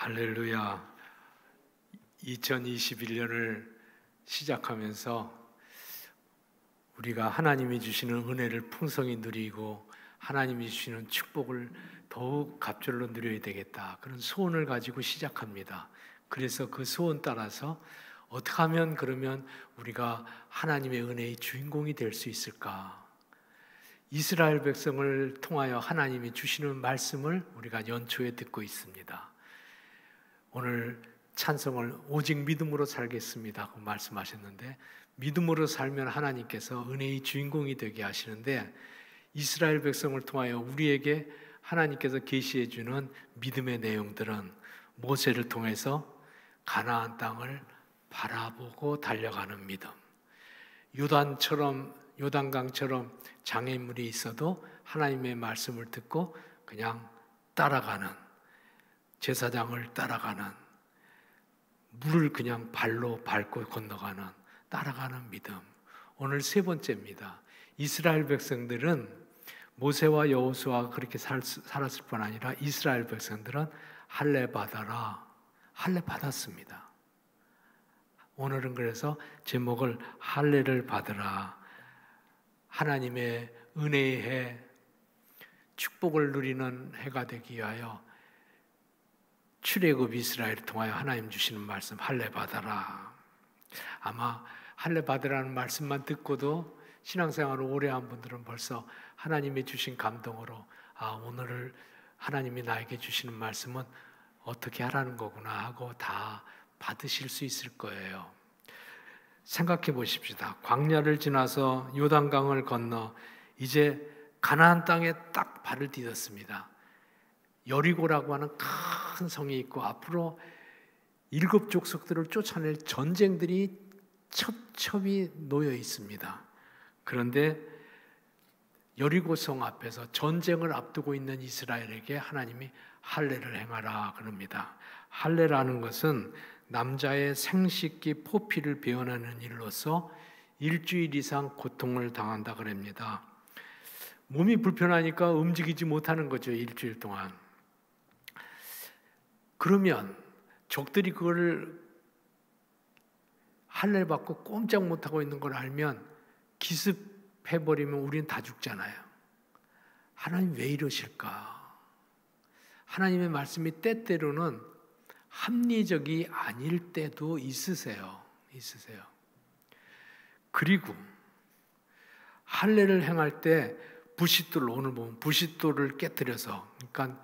할렐루야. 2021년을 시작하면서 우리가 하나님이 주시는 은혜를 풍성히 누리고 하나님이 주시는 축복을 더욱 갑절로 누려야 되겠다, 그런 소원을 가지고 시작합니다. 그래서 그 소원 따라서 어떻게 하면 그러면 우리가 하나님의 은혜의 주인공이 될 수 있을까? 이스라엘 백성을 통하여 하나님이 주시는 말씀을 우리가 연초에 듣고 있습니다. 오늘 찬송을 오직 믿음으로 살겠습니다 하고 말씀하셨는데, 믿음으로 살면 하나님께서 은혜의 주인공이 되게 하시는데, 이스라엘 백성을 통하여 우리에게 하나님께서 계시해 주는 믿음의 내용들은 모세를 통해서 가나안 땅을 바라보고 달려가는 믿음, 요단강처럼 장애물이 있어도 하나님의 말씀을 듣고 그냥 따라가는, 제사장을 따라가는, 물을 그냥 발로 밟고 건너가는, 따라가는 믿음. 오늘 세 번째입니다. 이스라엘 백성들은 모세와 여호수아가 그렇게 살았을 뿐 아니라 이스라엘 백성들은 할례 받아라, 할례 받았습니다. 오늘은 그래서 제목을 할례를 받으라, 하나님의 은혜의 해, 축복을 누리는 해가 되기 위하여 출애굽 이스라엘을 통하여 하나님 주시는 말씀, 할례 받아라. 아마 할례 받으라는 말씀만 듣고도 신앙생활을 오래 한 분들은 벌써 하나님이 주신 감동으로 오늘을 하나님이 나에게 주시는 말씀은 어떻게 하라는 거구나 하고 다 받으실 수 있을 거예요. 생각해 보십시다. 광야를 지나서 요단강을 건너 이제 가나안 땅에 딱 발을 디뎠습니다. 여리고라고 하는 큰 성이 있고 앞으로 7 족속들을 쫓아낼 전쟁들이 첩첩이 놓여 있습니다. 그런데 여리고성 앞에서 전쟁을 앞두고 있는 이스라엘에게 하나님이 할례를 행하라 그럽니다. 할례라는 것은 남자의 생식기 포피를 베어내는 일로서 일주일 이상 고통을 당한다 그럽니다. 몸이 불편하니까 움직이지 못하는 거죠, 일주일 동안. 그러면 적들이 그걸 할례 받고 꼼짝 못하고 있는 걸 알면 기습해버리면 우리는 다 죽잖아요. 하나님 왜 이러실까? 하나님의 말씀이 때때로는 합리적이 아닐 때도 있으세요. 그리고 할례를 행할 때 부싯돌, 오늘 보면 부싯돌을 깨뜨려서, 그러니까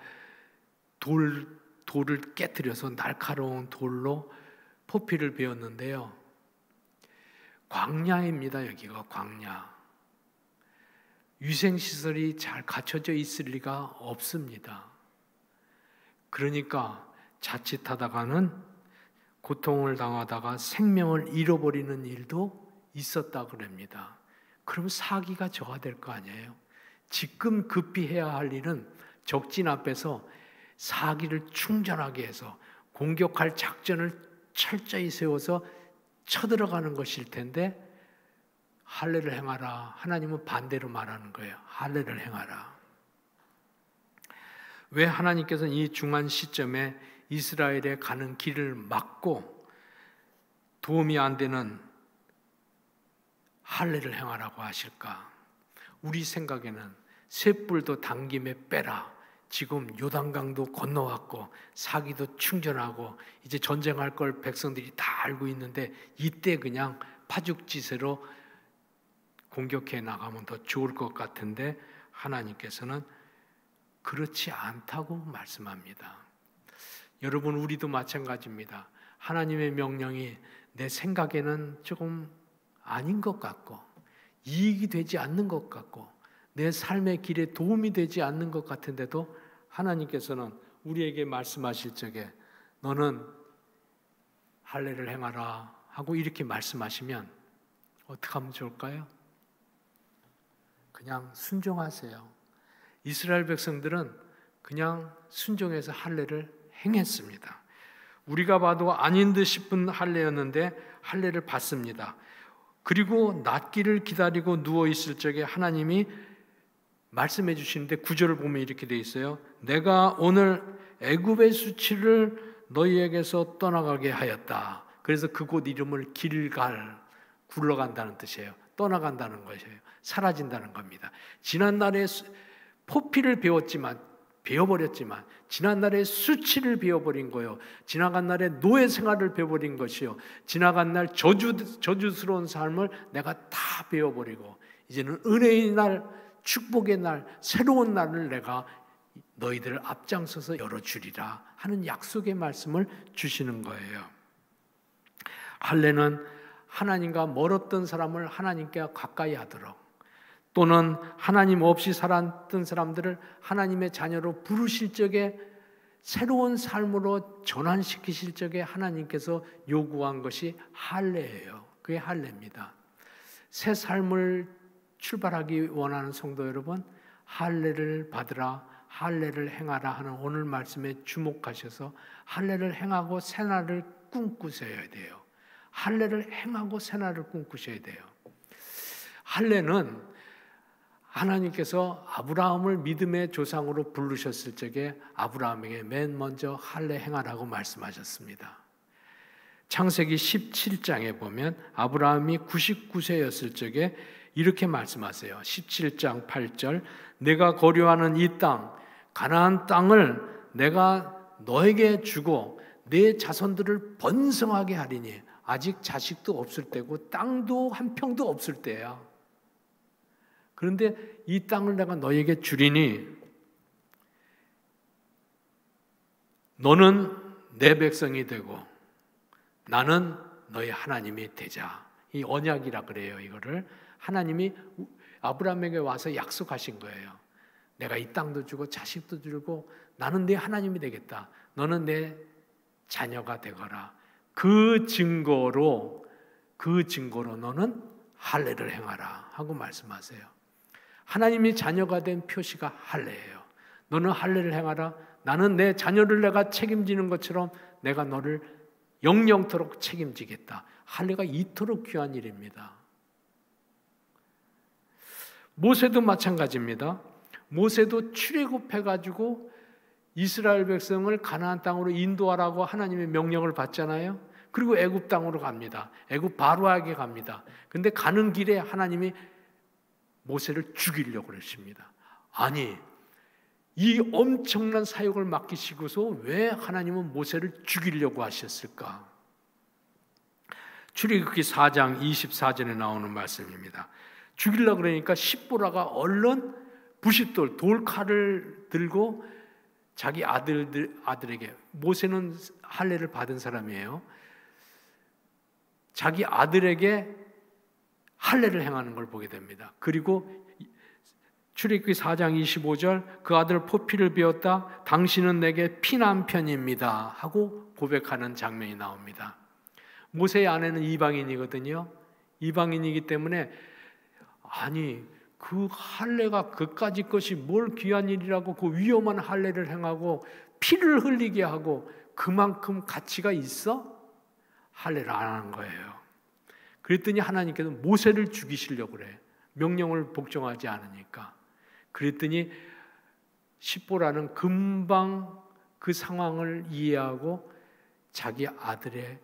돌을 깨뜨려서 날카로운 돌로 포피를 베었는데요. 광야입니다. 여기가 광야. 위생시설이 잘 갖춰져 있을 리가 없습니다. 그러니까 자칫하다가는 고통을 당하다가 생명을 잃어버리는 일도 있었다 그럽니다. 그럼 사기가 저하 될 거 아니에요? 지금 급히 해야 할 일은 적진 앞에서 사기를 충전하게 해서 공격할 작전을 철저히 세워서 쳐들어가는 것일 텐데, 할례를 행하라. 하나님은 반대로 말하는 거예요. 할례를 행하라. 왜 하나님께서는 이 중한 시점에 이스라엘에 가는 길을 막고 도움이 안 되는 할례를 행하라고 하실까? 우리 생각에는 쇳불도 당김에 빼라. 지금 요단강도 건너왔고 사기도 충전하고 이제 전쟁할 걸 백성들이 다 알고 있는데 이때 그냥 파죽지세로 공격해 나가면 더 좋을 것 같은데, 하나님께서는 그렇지 않다고 말씀합니다. 여러분, 우리도 마찬가지입니다. 하나님의 명령이 내 생각에는 조금 아닌 것 같고 이익이 되지 않는 것 같고 내 삶의 길에 도움이 되지 않는 것 같은데도 하나님께서는 우리에게 말씀하실 적에 너는 할례를 행하라 하고 이렇게 말씀하시면 어떻게 하면 좋을까요? 그냥 순종하세요. 이스라엘 백성들은 그냥 순종해서 할례를 행했습니다. 우리가 봐도 아닌 듯 싶은 할례였는데 할례를 받습니다. 그리고 낫기를 기다리고 누워있을 적에 하나님이 말씀해 주시는데 9절을 보면 이렇게 돼 있어요. 내가 오늘 애굽의 수치를 너희에게서 떠나가게 하였다. 그래서 그곳 이름을 길갈, 굴러간다는 뜻이에요. 떠나간다는 것이에요. 사라진다는 겁니다. 지난날에 포피를 배워버렸지만 지난날에 수치를 배워버린 거요. 지나간 날에 노예 생활을 배워버린 것이요. 지나간 날 저주스러운 삶을 내가 다 배워버리고 이제는 은혜의 날, 축복의 날, 새로운 날을 내가 너희들을 앞장서서 열어주리라 하는 약속의 말씀을 주시는 거예요. 할례는 하나님과 멀었던 사람을 하나님께 가까이 하도록, 또는 하나님 없이 살았던 사람들을 하나님의 자녀로 부르실 적에 새로운 삶으로 전환시키실 적에 하나님께서 요구한 것이 할례예요. 그게 할례입니다. 새 삶을 출발하기 원하는 성도 여러분, 할례를 받으라, 할례를 행하라 하는 오늘 말씀에 주목하셔서 할례를 행하고 새날을 꿈꾸셔야 돼요. 할례를 행하고 새날을 꿈꾸셔야 돼요. 할례는 하나님께서 아브라함을 믿음의 조상으로 부르셨을 적에 아브라함에게 맨 먼저 할례 행하라고 말씀하셨습니다. 창세기 17장에 보면 아브라함이 99세였을 적에 이렇게 말씀하세요. 17장 8절, 내가 거류하는 이 땅, 가나안 땅을 내가 너에게 주고 내 자손들을 번성하게 하리니, 아직 자식도 없을 때고 땅도 한 평도 없을 때야. 그런데 이 땅을 내가 너에게 주리니 너는 내 백성이 되고 나는 너의 하나님이 되자. 이 언약이라 그래요. 이거를 하나님이 아브라함에게 와서 약속하신 거예요. 내가 이 땅도 주고 자식도 주고 나는 내 하나님이 되겠다. 너는 내 자녀가 되거라. 그 증거로 너는 할례를 행하라 하고 말씀하세요. 하나님이 자녀가 된 표시가 할례예요. 너는 할례를 행하라. 나는 내 자녀를 내가 책임지는 것처럼 내가 너를 영영토록 책임지겠다. 할례가 이토록 귀한 일입니다. 모세도 마찬가지입니다. 모세도 출애굽해가지고 이스라엘 백성을 가나안 땅으로 인도하라고 하나님의 명령을 받잖아요. 그리고 애굽 땅으로 갑니다. 애굽 바로에게 갑니다. 근데 가는 길에 하나님이 모세를 죽이려고 그러십니다. 아니, 이 엄청난 사역을 맡기시고서 왜 하나님은 모세를 죽이려고 하셨을까? 출애굽기 4장 24절에 나오는 말씀입니다. 죽이려고 그러니까 십보라가 얼른 부싯돌, 돌칼을 들고 자기 아들에게, 모세는 할례를 받은 사람이에요. 자기 아들에게 할례를 행하는 걸 보게 됩니다. 그리고 출애굽기 4장 25절, 그 아들 포피를 베었다. 당신은 내게 피난편입니다 하고 고백하는 장면이 나옵니다. 모세의 아내는 이방인이거든요. 이방인이기 때문에 아니 그 할례가 그까지 것이 뭘 귀한 일이라고 그 위험한 할례를 행하고 피를 흘리게 하고 그만큼 가치가 있어? 할례를 안 하는 거예요. 그랬더니 하나님께서 모세를 죽이시려고 그래. 명령을 복종하지 않으니까. 그랬더니 십보라는 금방 그 상황을 이해하고 자기 아들의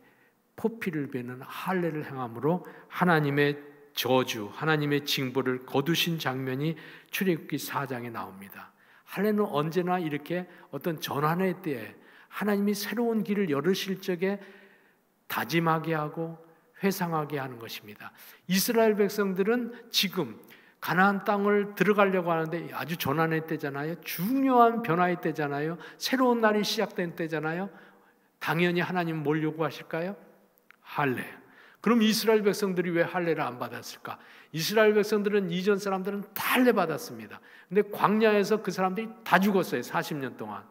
포피를 베는 할례를 행함으로 하나님의 저주, 하나님의 징벌을 거두신 장면이 출애굽기 4장에 나옵니다. 할례는 언제나 이렇게 어떤 전환의 때에 하나님이 새로운 길을 열으실 적에 다짐하게 하고 회상하게 하는 것입니다. 이스라엘 백성들은 지금 가나안 땅을 들어가려고 하는데 아주 전환의 때잖아요. 중요한 변화의 때잖아요. 새로운 날이 시작된 때잖아요. 당연히 하나님 뭘 요구하실까요? 할례. 그럼 이스라엘 백성들이 왜 할례를 안 받았을까? 이스라엘 백성들은 이전 사람들은 다 할례 받았습니다. 근데 광야에서 그 사람들이 다 죽었어요. 40년 동안.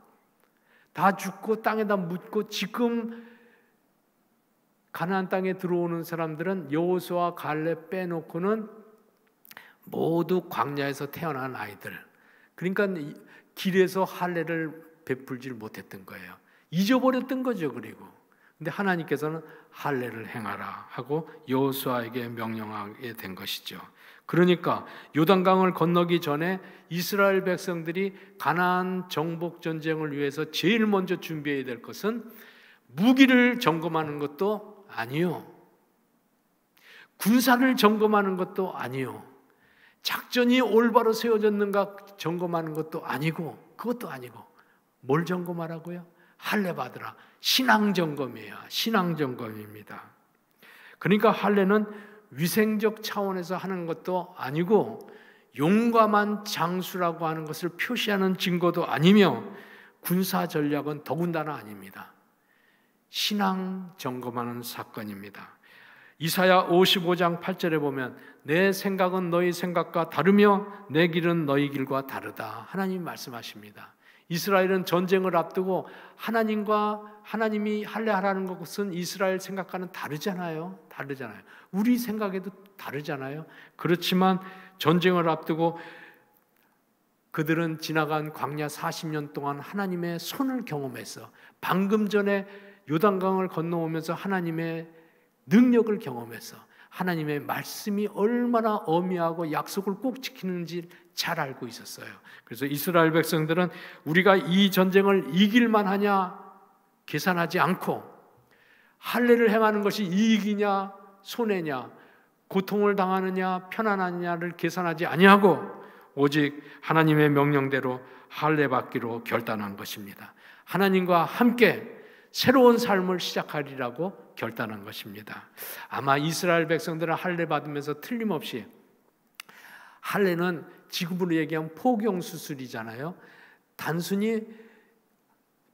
다 죽고 땅에다 묻고 지금 가나안 땅에 들어오는 사람들은 여호수아 갈렙 빼놓고는 모두 광야에서 태어난 아이들. 그러니까 길에서 할례를 베풀지 못했던 거예요. 잊어버렸던 거죠. 그리고 근데 하나님께서는 할례를 행하라 하고 여호수아에게 명령하게 된 것이죠. 그러니까 요단강을 건너기 전에 이스라엘 백성들이 가나안 정복 전쟁을 위해서 제일 먼저 준비해야 될 것은 무기를 점검하는 것도 아니요. 군사를 점검하는 것도 아니요. 작전이 올바로 세워졌는가 점검하는 것도 아니고, 그것도 아니고, 뭘 점검하라고요? 할례 받으라. 신앙 점검이에요. 신앙 점검입니다. 그러니까 할례는 위생적 차원에서 하는 것도 아니고, 용감한 장수라고 하는 것을 표시하는 증거도 아니며, 군사 전략은 더군다나 아닙니다. 신앙 점검하는 사건입니다. 이사야 55장 8절에 보면 내 생각은 너희 생각과 다르며 내 길은 너희 길과 다르다. 하나님이 말씀하십니다. 이스라엘은 전쟁을 앞두고 하나님이 할례하라는 것은 이스라엘 생각과는 다르잖아요. 우리 생각에도 다르잖아요. 그렇지만 전쟁을 앞두고 그들은 지나간 광야 40년 동안 하나님의 손을 경험해서 방금 전에 요단강을 건너오면서 하나님의 능력을 경험해서 하나님의 말씀이 얼마나 어미하고 약속을 꼭 지키는지 잘 알고 있었어요. 그래서 이스라엘 백성들은 우리가 이 전쟁을 이길만 하냐 계산하지 않고 할례를 행하는 것이 이익이냐 손해냐 고통을 당하느냐 편안하느냐를 계산하지 아니하고 오직 하나님의 명령대로 할례 받기로 결단한 것입니다. 하나님과 함께 새로운 삶을 시작하리라고 결단한 것입니다. 아마 이스라엘 백성들은 할례 받으면서 틀림없이 할례는 지금으로 얘기하면 포경 수술이잖아요. 단순히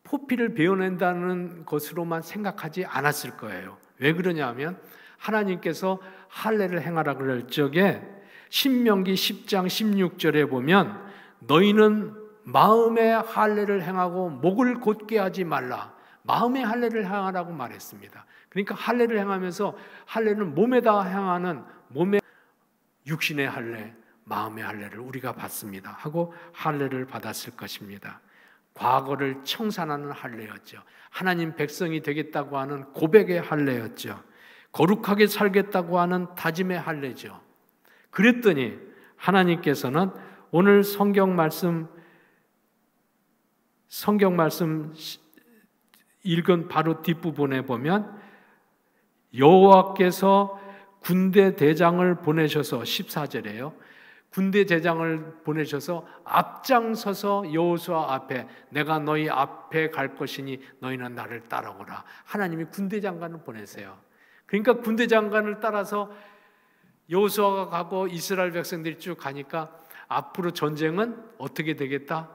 포피를 베어낸다는 것으로만 생각하지 않았을 거예요. 왜 그러냐면 하나님께서 할례를 행하라 그럴 적에 신명기 10장 16절에 보면 너희는 마음의 할례를 행하고 목을 곧게 하지 말라. 마음의 할례를 행하라고 말했습니다. 그러니까 할례를 행하면서 할례는 몸에다 행하는 몸의 육신의 할례, 마음의 할례를 우리가 받습니다. 하고 할례를 받았을 것입니다. 과거를 청산하는 할례였죠. 하나님 백성이 되겠다고 하는 고백의 할례였죠. 거룩하게 살겠다고 하는 다짐의 할례죠. 그랬더니 하나님께서는 오늘 성경 말씀 읽은 바로 뒷부분에 보면 여호와께서 군대 대장을 보내셔서 14절에요. 군대 대장을 보내셔서 앞장서서 여호수아 앞에 내가 너희 앞에 갈 것이니 너희는 나를 따라오라. 하나님이 군대 장관을 보내세요. 그러니까 군대 장관을 따라서 여호수아가 가고 이스라엘 백성들이 쭉 가니까 앞으로 전쟁은 어떻게 되겠다?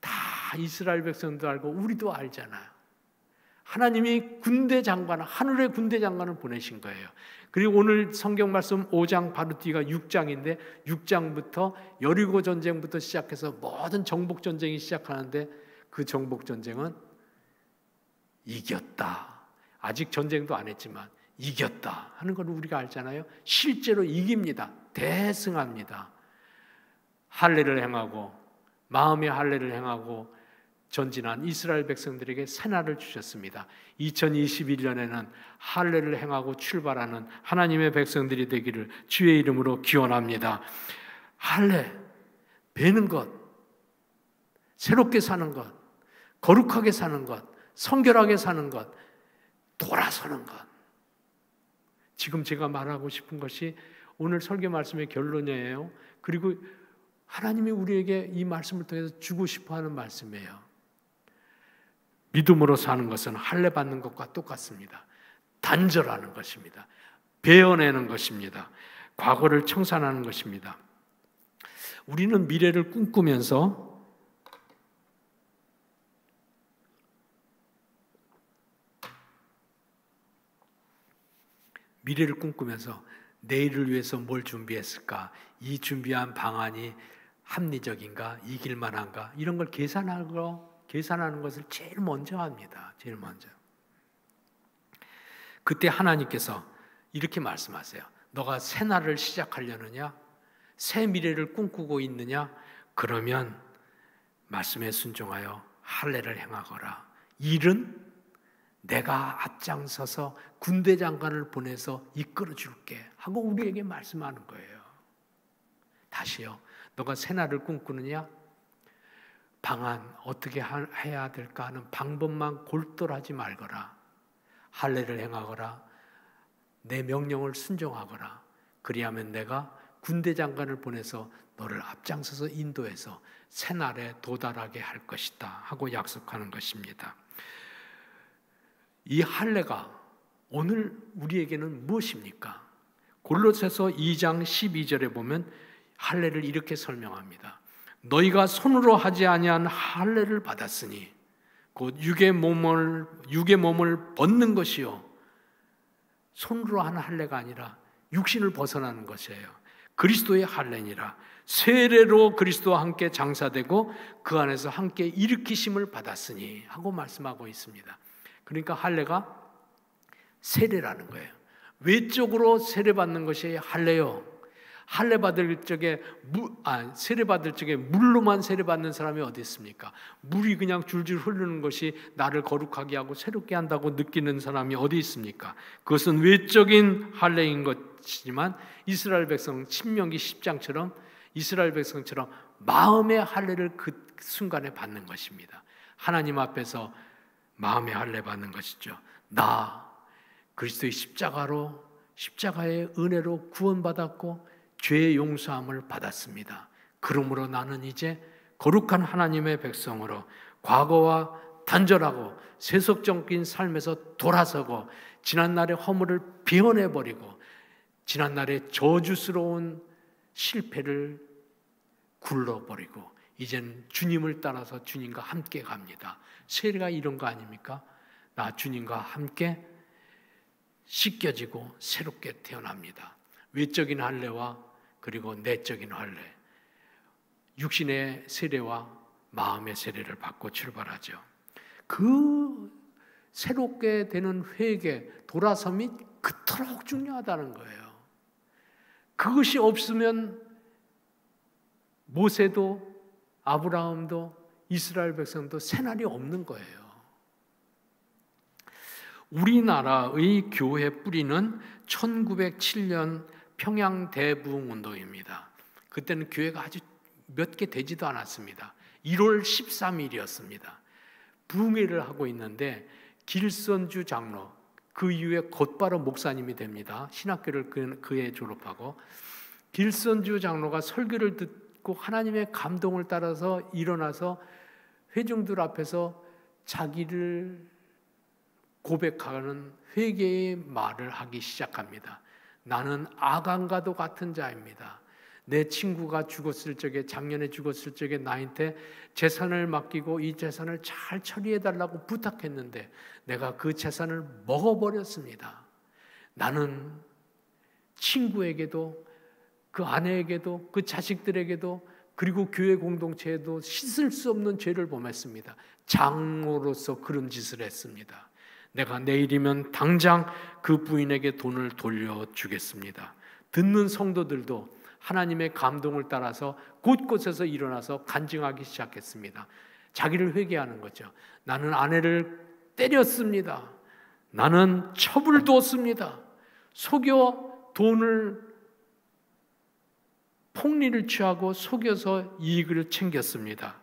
다 이스라엘 백성도 알고 우리도 알잖아요. 하나님이 군대 장관, 하늘의 군대 장관을 보내신 거예요. 그리고 오늘 성경 말씀 5장 바로 뒤가 6장인데 6장부터 여리고 전쟁부터 시작해서 모든 정복 전쟁이 시작하는데 그 정복 전쟁은 이겼다. 아직 전쟁도 안 했지만 이겼다 하는 걸 우리가 알잖아요. 실제로 이깁니다. 대승합니다. 할례를 행하고 마음의 할례를 행하고 전진한 이스라엘 백성들에게 새날을 주셨습니다. 2021년에는 할례를 행하고 출발하는 하나님의 백성들이 되기를 주의 이름으로 기원합니다. 할례, 배는 것, 새롭게 사는 것, 거룩하게 사는 것, 성결하게 사는 것, 돌아서는 것. 지금 제가 말하고 싶은 것이 오늘 설교 말씀의 결론이에요. 그리고 하나님이 우리에게 이 말씀을 통해서 주고 싶어하는 말씀이에요. 믿음으로 사는 것은 할례 받는 것과 똑같습니다. 단절하는 것입니다. 베어내는 것입니다. 과거를 청산하는 것입니다. 우리는 미래를 꿈꾸면서 내일을 위해서 뭘 준비했을까? 이 준비한 방안이 합리적인가? 이길 만한가? 이런 걸 계산하는 것을 제일 먼저 합니다. 제일 먼저. 그때 하나님께서 이렇게 말씀하세요. 너가 새 날을 시작하려느냐? 새 미래를 꿈꾸고 있느냐? 그러면 말씀에 순종하여 할례를 행하거라. 일은 내가 앞장서서 군대 장관을 보내서 이끌어 줄게 하고 우리에게 말씀하는 거예요. 다시요. 너가 새 날을 꿈꾸느냐? 방안 어떻게 해야 될까 하는 방법만 골똘하지 말거라. 할례를 행하거라. 내 명령을 순종하거라. 그리하면 내가 군대 장관을 보내서 너를 앞장서서 인도해서 새날에 도달하게 할 것이다 하고 약속하는 것입니다. 이 할례가 오늘 우리에게는 무엇입니까? 골로새서 2장 12절에 보면 할례를 이렇게 설명합니다. 너희가 손으로 하지 아니한 할례를 받았으니 곧 육의 몸을 벗는 것이요, 손으로 하는 할례가 아니라 육신을 벗어나는 것이에요. 그리스도의 할례니라. 세례로 그리스도와 함께 장사되고 그 안에서 함께 일으키심을 받았으니 하고 말씀하고 있습니다. 그러니까 할례가 세례라는 거예요. 외적으로 세례받는 것이 할례요. 할례 받을 적에 세례 받을 적에 물로만 세례받는 사람이 어디 있습니까? 물이 그냥 줄줄 흐르는 것이 나를 거룩하게 하고 새롭게 한다고 느끼는 사람이 어디 있습니까? 그것은 외적인 할례인 것이지만 이스라엘 백성 신명기 10장처럼 이스라엘 백성처럼 마음의 할례를 그 순간에 받는 것입니다. 하나님 앞에서 마음의 할례 받는 것이죠. 나 그리스도의 십자가의 은혜로 구원받았고 죄의 용서함을 받았습니다. 그러므로 나는 이제 거룩한 하나님의 백성으로 과거와 단절하고 세속적인 삶에서 돌아서고 지난날의 허물을 베어내버리고 지난날의 저주스러운 실패를 굴러버리고 이제는 주님을 따라서 주님과 함께 갑니다. 세례가 이런 거 아닙니까? 나 주님과 함께 씻겨지고 새롭게 태어납니다. 외적인 할례와 그리고 내적인 할례, 육신의 세례와 마음의 세례를 받고 출발하죠. 그 새롭게 되는 회개, 돌아섬이 그토록 중요하다는 거예요. 그것이 없으면 모세도 아브라함도 이스라엘 백성도 새날이 없는 거예요. 우리나라의 교회 뿌리는 1907년 평양 대부흥운동입니다. 그때는 교회가 아주 몇 개 되지도 않았습니다. 1월 13일이었습니다. 부흥회를 하고 있는데 길선주 장로, 그 이후에 곧바로 목사님이 됩니다. 신학교를 그해 졸업하고 길선주 장로가 설교를 듣고 하나님의 감동을 따라서 일어나서 회중들 앞에서 자기를 고백하는 회개의 말을 하기 시작합니다. 나는 아간과도 같은 자입니다. 내 친구가 죽었을 적에, 작년에 죽었을 적에 나한테 재산을 맡기고 이 재산을 잘 처리해달라고 부탁했는데 내가 그 재산을 먹어버렸습니다. 나는 친구에게도 그 아내에게도 그 자식들에게도 그리고 교회 공동체에도 씻을 수 없는 죄를 범했습니다. 장로로서 그런 짓을 했습니다. 내가 내일이면 당장 그 부인에게 돈을 돌려주겠습니다. 듣는 성도들도 하나님의 감동을 따라서 곳곳에서 일어나서 간증하기 시작했습니다. 자기를 회개하는 거죠. 나는 아내를 때렸습니다. 나는 첩을 뒀습니다. 속여 돈을 폭리를 취하고 속여서 이익을 챙겼습니다.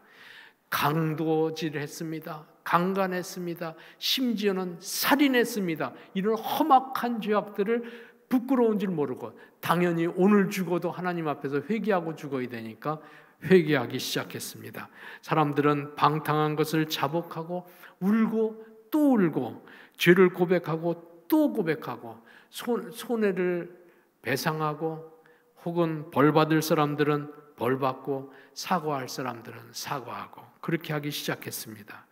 강도질을 했습니다. 강간했습니다. 심지어는 살인했습니다. 이런 험악한 죄악들을 부끄러운 줄 모르고 당연히 오늘 죽어도 하나님 앞에서 회개하고 죽어야 되니까 회개하기 시작했습니다. 사람들은 방탕한 것을 자복하고 울고 또 울고 죄를 고백하고 또 고백하고 손해를 배상하고 혹은 벌받을 사람들은 벌받고 사과할 사람들은 사과하고 그렇게 하기 시작했습니다.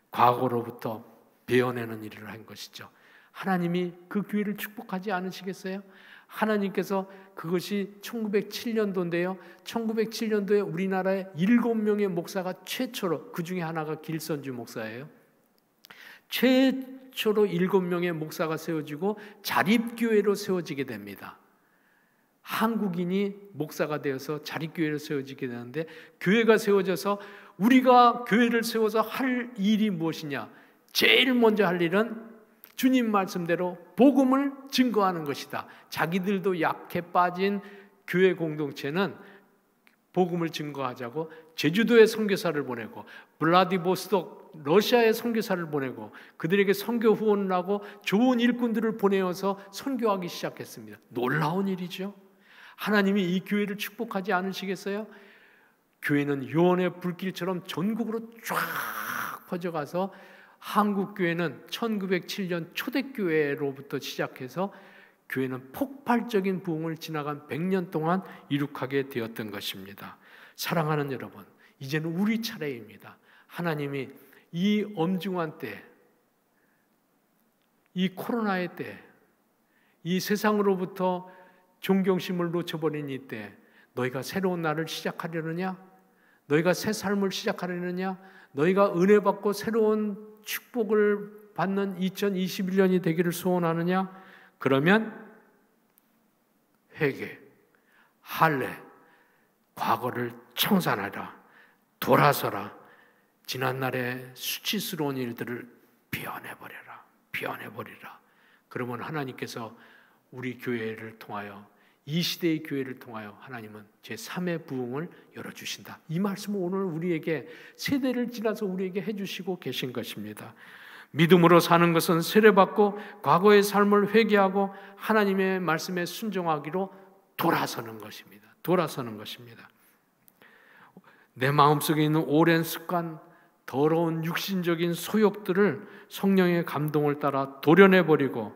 과거로부터 베어내는 일을 한 것이죠. 하나님이 그 교회를 축복하지 않으시겠어요? 하나님께서 그것이 1907년도인데요. 1907년도에 우리나라에 7명의 목사가 최초로, 그 중에 하나가 길선주 목사예요. 최초로 7명의 목사가 세워지고 자립교회로 세워지게 됩니다. 한국인이 목사가 되어서 자립교회로 세워지게 되는데 교회가 세워져서 우리가 교회를 세워서 할 일이 무엇이냐? 제일 먼저 할 일은 주님 말씀대로 복음을 증거하는 것이다. 자기들도 약해 빠진 교회 공동체는 복음을 증거하자고 제주도에 선교사를 보내고 블라디보스톡 러시아에 선교사를 보내고 그들에게 선교 후원을 하고 좋은 일꾼들을 보내어서 선교하기 시작했습니다. 놀라운 일이죠. 하나님이 이 교회를 축복하지 않으시겠어요? 교회는 요원의 불길처럼 전국으로 쫙 퍼져가서 한국 교회는 1907년 초대교회로부터 시작해서 교회는 폭발적인 부흥을 지나간 100년 동안 이룩하게 되었던 것입니다. 사랑하는 여러분, 이제는 우리 차례입니다. 하나님이 이 엄중한 때, 이 코로나의 때, 이 세상으로부터 존경심을 놓쳐버린 이때 너희가 새로운 날을 시작하려느냐? 너희가 새 삶을 시작하려느냐? 너희가 은혜 받고 새로운 축복을 받는 2021년이 되기를 소원하느냐? 그러면 회개, 할례, 과거를 청산하라, 돌아서라, 지난날의 수치스러운 일들을 비워내버리라. 그러면 하나님께서 우리 교회를 통하여, 이 시대의 교회를 통하여 하나님은 제3의 부흥을 열어주신다. 이 말씀을 오늘 우리에게 세대를 지나서 우리에게 해주시고 계신 것입니다. 믿음으로 사는 것은 세례받고 과거의 삶을 회개하고 하나님의 말씀에 순종하기로 돌아서는 것입니다. 내 마음속에 있는 오랜 습관, 더러운 육신적인 소욕들을 성령의 감동을 따라 도려내버리고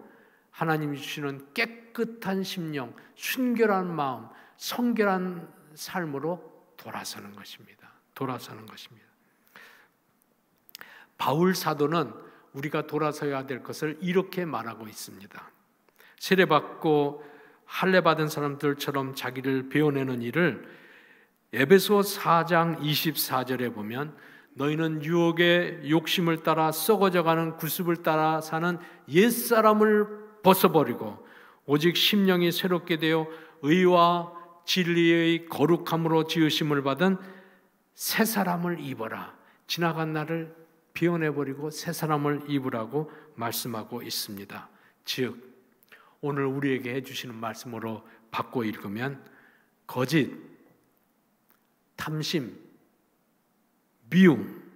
하나님이 주시는 깨끗한 심령, 순결한 마음, 성결한 삶으로 돌아서는 것입니다. 바울 사도는 우리가 돌아서야 될 것을 이렇게 말하고 있습니다. 세례받고 할례받은 사람들처럼 자기를 베어내는 일을 에베소 4장 24절에 보면 너희는 유혹의 욕심을 따라 썩어져가는 구습을 따라 사는 옛사람을 벗어버리고 오직 심령이 새롭게 되어 의와 진리의 거룩함으로 지으심을 받은 새 사람을 입어라. 지나간 날을 비워내버리고 새 사람을 입으라고 말씀하고 있습니다. 즉 오늘 우리에게 해주시는 말씀으로 바꿔 읽으면 거짓, 탐심, 미움,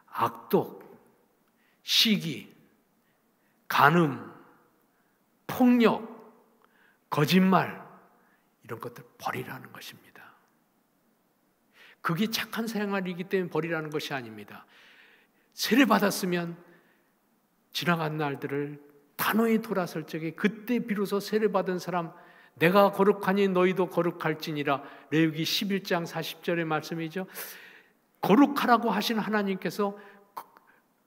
악독, 시기, 간음, 폭력, 거짓말 이런 것들 버리라는 것입니다. 그게 착한 생활이기 때문에 버리라는 것이 아닙니다. 세례받았으면 지나간 날들을 단호히 돌아설 적에 그때 비로소 세례받은 사람 내가 거룩하니 너희도 거룩할지니라. 레위기 11장 40절의 말씀이죠. 거룩하라고 하신 하나님께서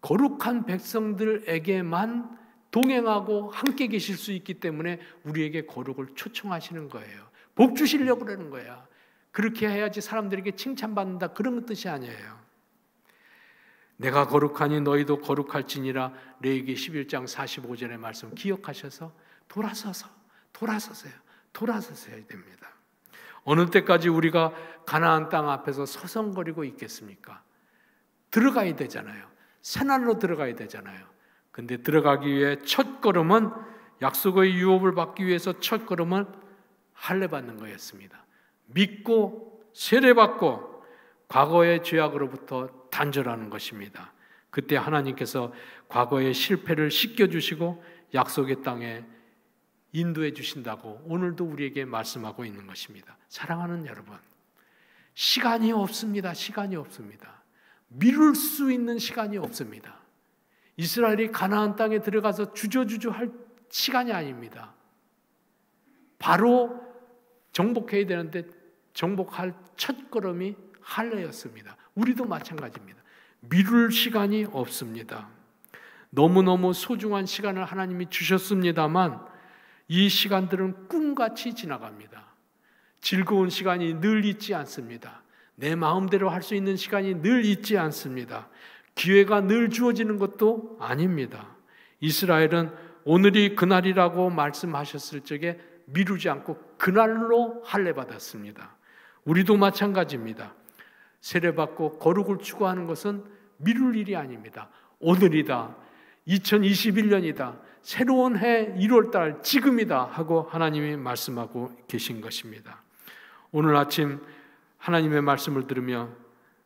거룩한 백성들에게만 동행하고 함께 계실 수 있기 때문에 우리에게 거룩을 초청하시는 거예요. 복 주시려고 그러는 거야. 그렇게 해야지 사람들에게 칭찬받는다 그런 뜻이 아니에요. 내가 거룩하니 너희도 거룩할지니라. 레위기 11장 45절의 말씀 기억하셔서 돌아서서야 됩니다. 어느 때까지 우리가 가나안 땅 앞에서 서성거리고 있겠습니까? 들어가야 되잖아요. 새날로 들어가야 되잖아요. 근데 들어가기 위해 첫 걸음은 약속의 유업을 받기 위해서 첫 걸음은 할례 받는 거였습니다. 믿고 세례받고 과거의 죄악으로부터 단절하는 것입니다. 그때 하나님께서 과거의 실패를 씻겨주시고 약속의 땅에 인도해 주신다고 오늘도 우리에게 말씀하고 있는 것입니다. 사랑하는 여러분, 시간이 없습니다. 미룰 수 있는 시간이 없습니다. 이스라엘이 가나안 땅에 들어가서 주저주저 할 시간이 아닙니다. 바로 정복해야 되는데 정복할 첫 걸음이 할례였습니다. 우리도 마찬가지입니다. 미룰 시간이 없습니다. 너무너무 소중한 시간을 하나님이 주셨습니다만 이 시간들은 꿈같이 지나갑니다. 즐거운 시간이 늘 있지 않습니다. 내 마음대로 할 수 있는 시간이 늘 있지 않습니다. 기회가 늘 주어지는 것도 아닙니다. 이스라엘은 오늘이 그날이라고 말씀하셨을 적에 미루지 않고 그날로 할례받았습니다. 우리도 마찬가지입니다. 세례받고 거룩을 추구하는 것은 미룰 일이 아닙니다. 오늘이다. 2021년이다. 새로운 해 1월달 지금이다 하고 하나님이 말씀하고 계신 것입니다. 오늘 아침 하나님의 말씀을 들으며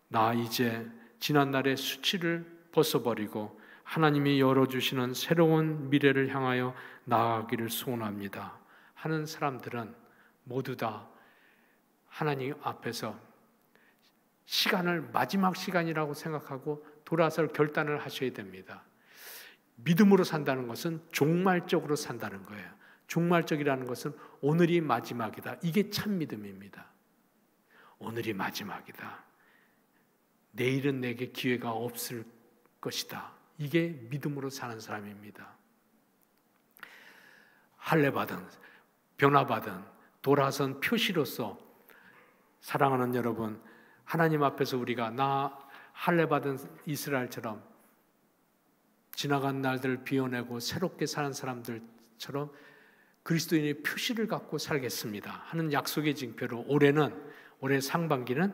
나 이제 지난날의 수치를 벗어버리고 하나님이 열어주시는 새로운 미래를 향하여 나아가기를 소원합니다 하는 사람들은 모두 다 하나님 앞에서 시간을 마지막 시간이라고 생각하고 돌아설 결단을 하셔야 됩니다. 믿음으로 산다는 것은 종말적으로 산다는 거예요. 종말적이라는 것은 오늘이 마지막이다. 이게 참 믿음입니다. 오늘이 마지막이다. 내일은 내게 기회가 없을 것이다. 이게 믿음으로 사는 사람입니다. 할례받은, 변화받은, 돌아선 표시로서 사랑하는 여러분, 하나님 앞에서 우리가 나 할례받은 이스라엘처럼 지나간 날들을 비워내고 새롭게 사는 사람들처럼 그리스도인의 표시를 갖고 살겠습니다 하는 약속의 징표로 올해 상반기는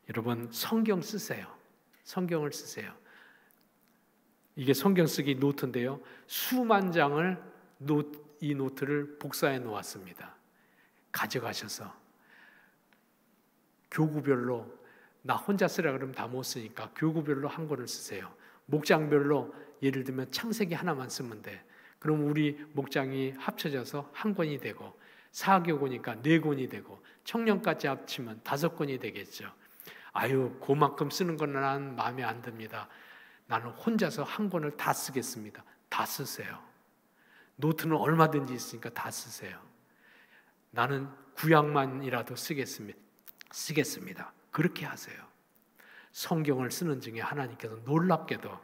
여러분 성경 쓰세요. 성경을 쓰세요. 이게 성경 쓰기 노트인데요. 수만 장을 이 노트를 복사해 놓았습니다. 가져가셔서 교구별로 나 혼자 쓰라 그러면 다 못 쓰니까 교구별로 한 권을 쓰세요. 목장별로 예를 들면 창세기 하나만 쓰면 돼. 그럼 우리 목장이 합쳐져서 한 권이 되고 사교고니까 4권이 되고 청년까지 합치면 5권이 되겠죠. 아유 그만큼 쓰는 건 난 마음에 안 듭니다. 나는 혼자서 한 권을 다 쓰겠습니다. 다 쓰세요. 노트는 얼마든지 있으니까 다 쓰세요. 나는 구약만이라도 쓰겠습니다. 그렇게 하세요. 성경을 쓰는 중에 하나님께서 놀랍게도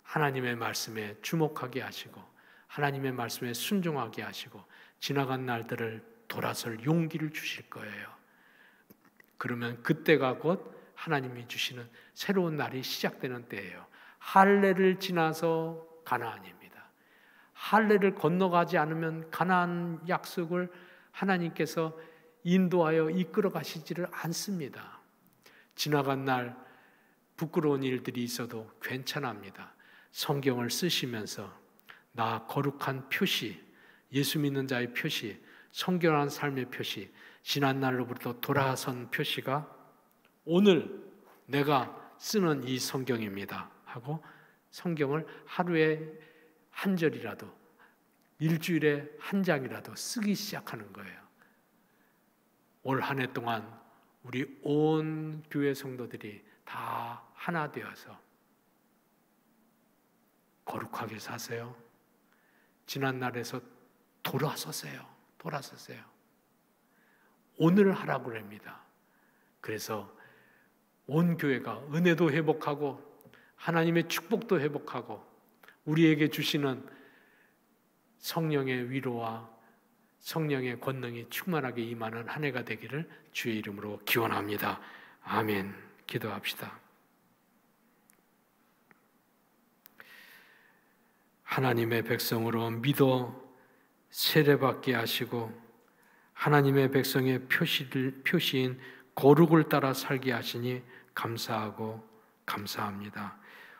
하나님의 말씀에 주목하게 하시고 하나님의 말씀에 순종하게 하시고 지나간 날들을 돌아설 용기를 주실 거예요. 그러면 그때가 곧 하나님이 주시는 새로운 날이 시작되는 때예요. 할례를 지나서 가나안입니다. 할례를 건너가지 않으면 가나안 약속을 하나님께서 인도하여 이끌어 가시지를 않습니다. 지나간 날 부끄러운 일들이 있어도 괜찮합니다. 성경을 쓰시면서 나 거룩한 표시, 예수 믿는 자의 표시, 성결한 삶의 표시, 지난 날로부터 돌아선 표시가 오늘 내가 쓰는 이 성경입니다 하고 성경을 하루에 한 절이라도 일주일에 한 장이라도 쓰기 시작하는 거예요. 올 한 해 동안 우리 온 교회 성도들이 다 하나 되어서 거룩하게 사세요. 지난 날에서 돌아서세요. 오늘 하라고 합니다. 그래서 온 교회가 은혜도 회복하고 하나님의 축복도 회복하고 우리에게 주시는 성령의 위로와 성령의 권능이 충만하게 임하는 한 해가 되기를 주의 이름으로 기원합니다. 아멘. 기도합시다. 하나님의 백성으로 믿어 세례받게 하시고 하나님의 백성의 표시인 거룩을 따라 살게 하시니 감사하고 감사합니다.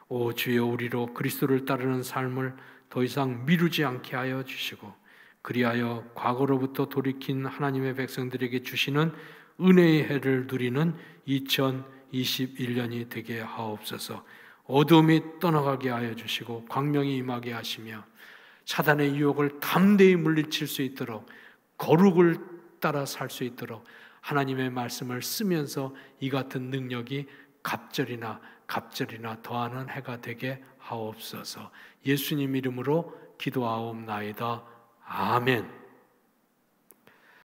오 주여, 우리로 그리스도를 따르는 삶을 더 이상 미루지 않게 하여 주시고 그리하여 과거로부터 돌이킨 하나님의 백성들에게 주시는 은혜의 해를 누리는 2021년이 되게 하옵소서. 어둠이 떠나가게 하여 주시고 광명이 임하게 하시며 사단의 유혹을 담대히 물리칠 수 있도록 거룩을 따라 살 수 있도록 하나님의 말씀을 쓰면서 이 같은 능력이 갑절이나 더하는 해가 되게 하옵소서. 예수님 이름으로 기도하옵나이다. 아멘.